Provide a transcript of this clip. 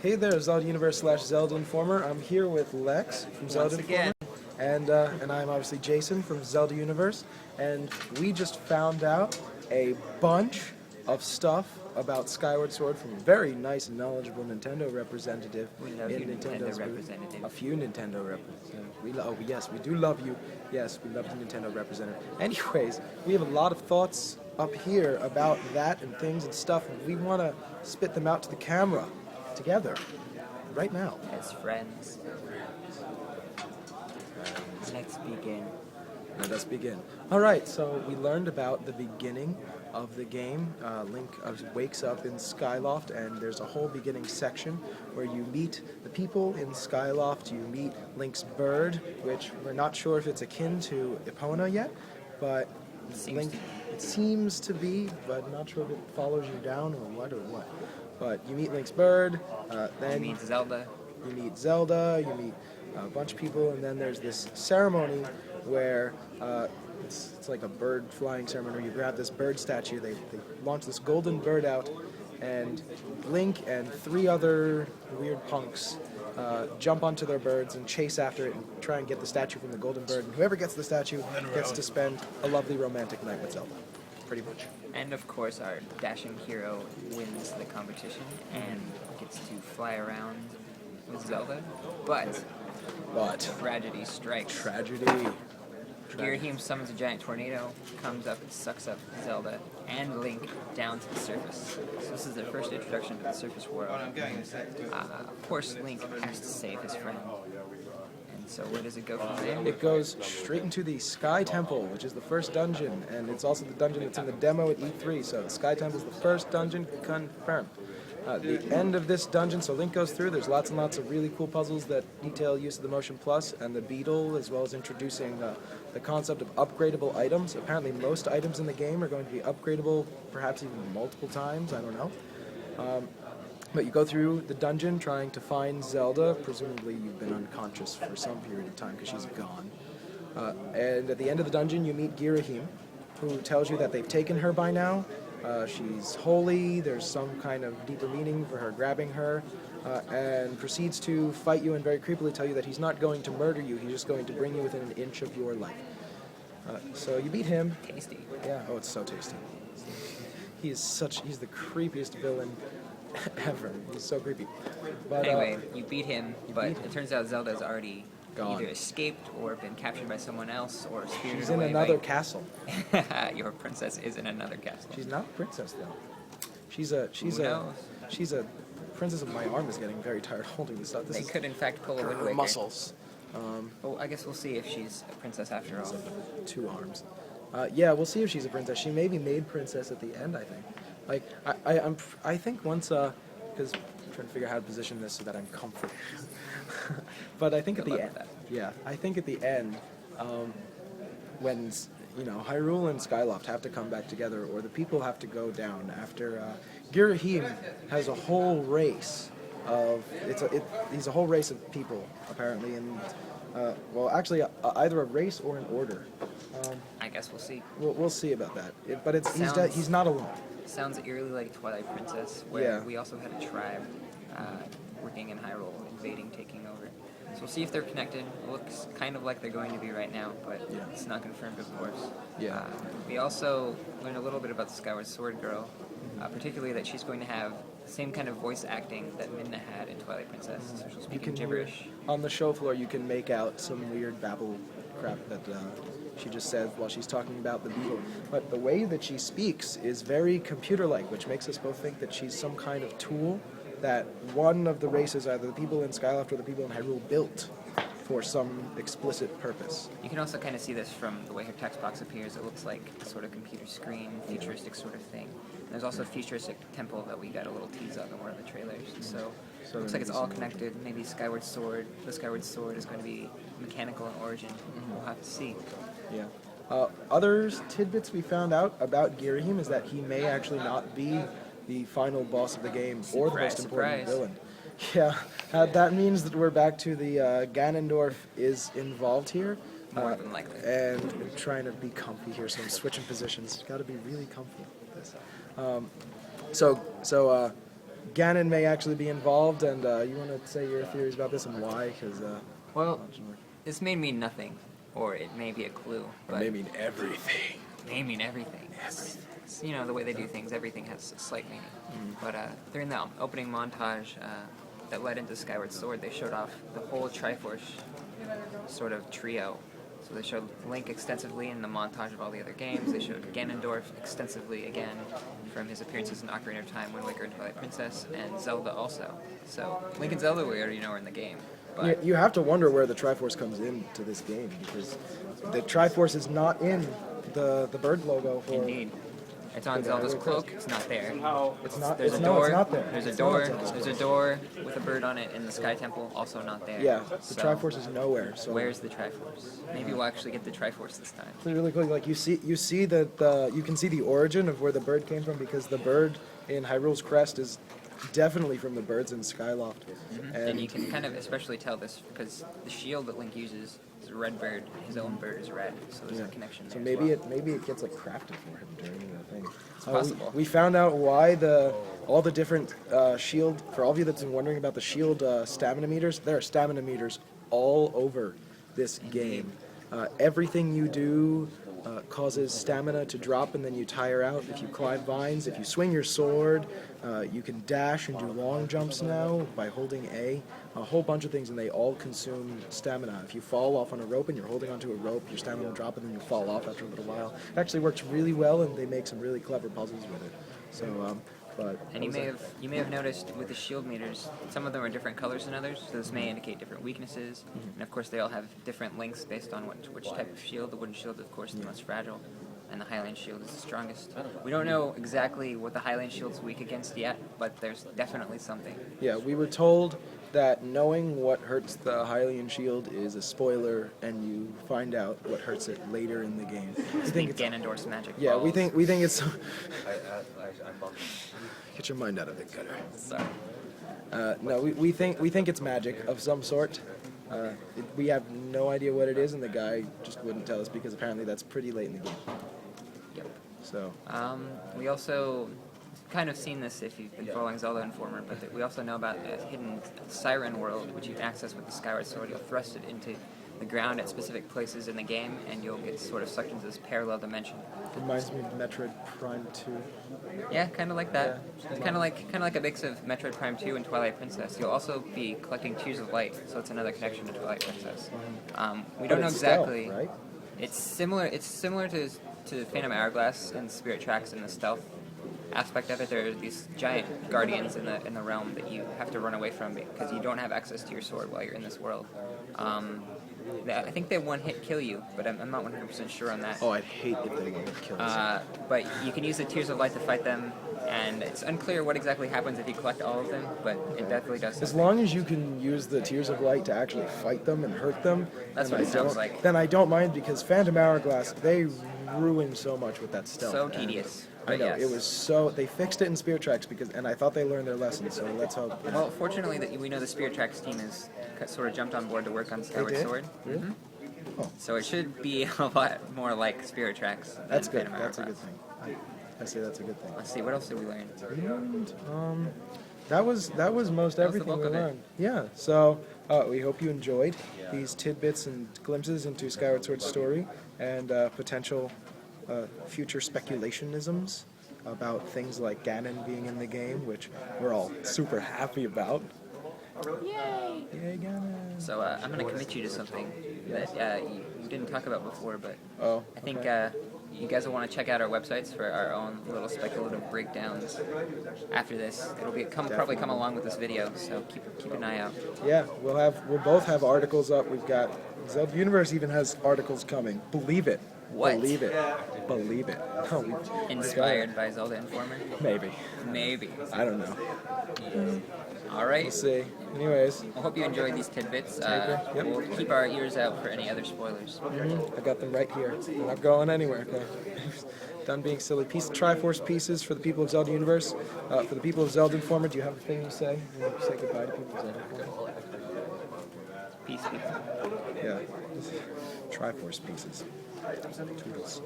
Hey there, Zelda Universe / Zelda Informer. I'm here with Lex from Zelda Informer. And I'm obviously Jason from Zelda Universe. And we just found out a bunch of stuff about Skyward Sword from a very nice and knowledgeable Nintendo representative in Nintendo's representative. A few Nintendo representatives. Yes, we do love you. Yes, we love the Nintendo representative. Anyways, we have a lot of thoughts up here about that and things and stuff, and we want to spit them out to the camera together right now. As friends. Let's begin. Let us begin. Alright, so we learned about the beginning of the game. Link wakes up in Skyloft, and there's a whole beginning section where you meet the people in Skyloft. You meet Link's bird, which we're not sure if it's akin to Epona yet, but it seems to be, but not sure if it follows you down or what. But you meet Link's bird, then you meet Zelda. You meet a bunch of people, and then there's this ceremony where it's like a bird flying ceremony where you grab this bird statue, they launch this golden bird out, and Link and 3 other weird punks jump onto their birds and chase after it and try and get the statue from the golden bird, and whoever gets the statue gets to spend a lovely romantic night with Zelda. Pretty much. And of course our dashing hero wins the competition and gets to fly around with Zelda, but tragedy strikes. Tragedy. Girahim summons a giant tornado, comes up and sucks up Zelda and Link down to the surface. So this is their first introduction to the surface world. Of course, Link has to save his friend. And so where does it go from there? It goes straight into the Sky Temple, which is the first dungeon, and it's also the dungeon that's in the demo at E3, so the Sky Temple is the first dungeon confirmed. The end of this dungeon, so Link goes through, there's lots and lots of really cool puzzles that detail use of the Motion Plus and the Beetle, as well as introducing the concept of upgradable items. Apparently most items in the game are going to be upgradable, perhaps even multiple times, I don't know. But you go through the dungeon trying to find Zelda. Presumably you've been unconscious for some period of time because she's gone. And at the end of the dungeon you meet Girahim, who tells you that they've taken her by now. She's holy, there's some kind of deeper meaning for her grabbing her, and proceeds to fight you and very creepily tell you that he's not going to murder you, he's just going to bring you within an inch of your life. So you beat him. Tasty. Yeah, oh, it's so tasty. He's the creepiest villain ever. He's so creepy. But, anyway, you beat him, but it turns out Zelda's already either escaped or been captured by someone else or spirited She's away in another castle. Your princess is in another castle. She's not a princess though. She's a princess of my arm is getting very tired holding this stuff. They could in fact pull a Wind Waker. Muscles. Well, I guess we'll see if she's a princess after all. 2 arms. Yeah, we'll see if she's a princess. She may be made princess at the end, I think. Like, I think once, because I'm trying to figure out how to position this so that I'm comfortable. But I think at the end, I think at the end, when, Hyrule and Skyloft have to come back together, or the people have to go down after, Girahim has a whole race of, he's a whole race of people, apparently, and, well, actually, either a race or an order. I guess we'll see. We'll see about that. But he's not alone. Sounds eerily like Twilight Princess, where we also had a tribe working in Hyrule, invading, taking over. So we'll see if they're connected. It looks kind of like they're going to be right now, but it's not confirmed, of course. Yeah. We also learned a little bit about the Skyward Sword girl, particularly that she's going to have the same kind of voice acting that Midna had in Twilight Princess. So she'll speak gibberish. On the show floor, you can make out some weird babble crap that she just says while she's talking about the Beetle. But the way that she speaks is very computer-like, which makes us both think that she's some kind of tool that one of the races, either the people in Skyloft or the people in Hyrule, built for some explicit purpose. You can also kind of see this from the way her text box appears. It looks like a sort of computer screen, futuristic sort of thing. And there's also a futuristic temple that we got a little tease of in one of the trailers. So it looks like it's all connected. Maybe the Skyward Sword is going to be mechanical in origin. We'll have to see. Yeah. Other tidbits we found out about Girahim is that he may actually not be the final boss of the game or the most important villain. Yeah, that means that we're back to the Ganondorf is involved here. More than likely. And I'm trying to be comfy here, so I'm switching positions. Got to be really comfy with this. Ganon may actually be involved, and you want to say your theories about this and why? Because Well, this may mean nothing, or it may be a clue. it may mean everything. May mean everything. It's, you know, the way they do things, everything has a slight meaning. But during the opening montage that led into Skyward Sword, they showed off the whole Triforce sort of trio. So they showed Link extensively in the montage of all the other games. They showed Ganondorf extensively again from his appearances in Ocarina of Time, Wind Waker, and Twilight Princess, and Zelda also. So Link and Zelda we already know are in the game. But You have to wonder where the Triforce comes into this game, because the Triforce is not in the bird logo for... indeed. It's on Zelda's cloak. It's not there. It's not. There's a no, door. it's not there. There's a It's not on door. Zelda's There's a cloak. door with a bird on it in the Sky Temple. Also not there. Yeah, the So, Triforce is nowhere. So Where's the Triforce? Maybe we'll actually get the Triforce this time. it's really cool. Like you see that you can see the origin of where the bird came from, because the bird in Hyrule's crest is definitely from the birds in Skyloft. And you can kind of especially tell this because the shield that Link uses is a red bird. His own bird is red, so there's a connection there. So as maybe it gets like crafted for him during the thing. It's possible. We found out why all the different shield. For all of you that's been wondering about the shield stamina meters, there are stamina meters all over this game. Everything you do causes stamina to drop, and then you tire out. If you climb vines, if you swing your sword, you can dash and do long jumps now by holding A. A whole bunch of things, and they all consume stamina. If you fall off on a rope and you're holding onto a rope, your stamina will drop, and then you fall off after a little while. It actually works really well, and they make some really clever puzzles with it. So, but And you may have noticed with the shield meters, some of them are different colors than others, so this may indicate different weaknesses. And of course, they all have different lengths based on which type of shield. The wooden shield, of course, is the most fragile, and the Highland shield is the strongest. We don't know exactly what the Highland shield's weak against yet, but there's definitely something. yeah, we were told that knowing what hurts the Hylian shield is a spoiler, and you find out what hurts it later in the game. We think it's Ganondorf's magic yeah, balls. we think it's. Get your mind out of it, Cutter. Sorry. No, we think it's magic of some sort. We have no idea what it is, and the guy just wouldn't tell us because apparently that's pretty late in the game. Yep. So We also kind of seen this if you've been following Zelda Informer, but we also know about a hidden siren world which you can access with the Skyward Sword. You'll thrust it into the ground at specific places in the game, and you'll get sort of sucked into this parallel dimension. reminds me of Metroid Prime 2. Yeah, kind of like that. It's kind of like a mix of Metroid Prime 2 and Twilight Princess. You'll also be collecting Tears of Light, so it's another connection to Twilight Princess. We don't know it's stealth, exactly. right? It's similar to Phantom Hourglass and Spirit Tracks in the stealth aspect of it. There are these giant guardians in the realm that you have to run away from because you don't have access to your sword while you're in this world. I think they one-hit kill you, but I'm not 100% sure on that. Oh, I'd hate if they wanted to kill us. But you can use the Tears of Light to fight them, and it's unclear what exactly happens if you collect all of them, but it definitely does As something. long as you can use the Tears of Light to actually fight them and hurt them, That's then what it I sounds don't- like. Then I don't mind, because Phantom Hourglass, they ruined so much with that stealth. So and tedious. I but know, yes. it was so... They fixed it in Spirit Tracks, and I thought they learned their lesson, so let's hope... Well, fortunately, that we know the Spirit Tracks team has sort of jumped on board to work on Skyward did? Sword. Really? Mhm. Oh. So it should be a lot more like Spirit Tracks than That's good. Phantom That's a good Hourglass. thing. I say that's a good thing. Let's see, what else did we learn? And, that was most the everything bulk we of it. learned. Yeah. So we hope you enjoyed these tidbits and glimpses into Skyward Sword's story and potential future speculationisms about things like Ganon being in the game, which we're all super happy about. Yay! Yay, Ganon! So I'm going to commit you to something that you didn't talk about before, but Oh, I think okay. you guys will want to check out our websites for our own little speculative breakdowns after this. It'll probably come along with this video, so keep an eye out. Yeah, we'll both have articles up. We've got Zelda Universe even has articles coming. Believe it. What? Believe it. Believe it. Oh, Inspired by Zelda Informer? maybe. Maybe. I don't know. All right. We'll see. Anyways, I hope you enjoyed these tidbits. Yep. We'll keep our ears out for any other spoilers. I got them right here. They're not going anywhere. Okay. Done being silly. Triforce pieces for the people of Zelda Universe. For the people of Zelda Informer, do you have a thing to say? You want to say goodbye to people of Zelda Informer? Peace, people. Yeah. Triforce pieces. Toodles.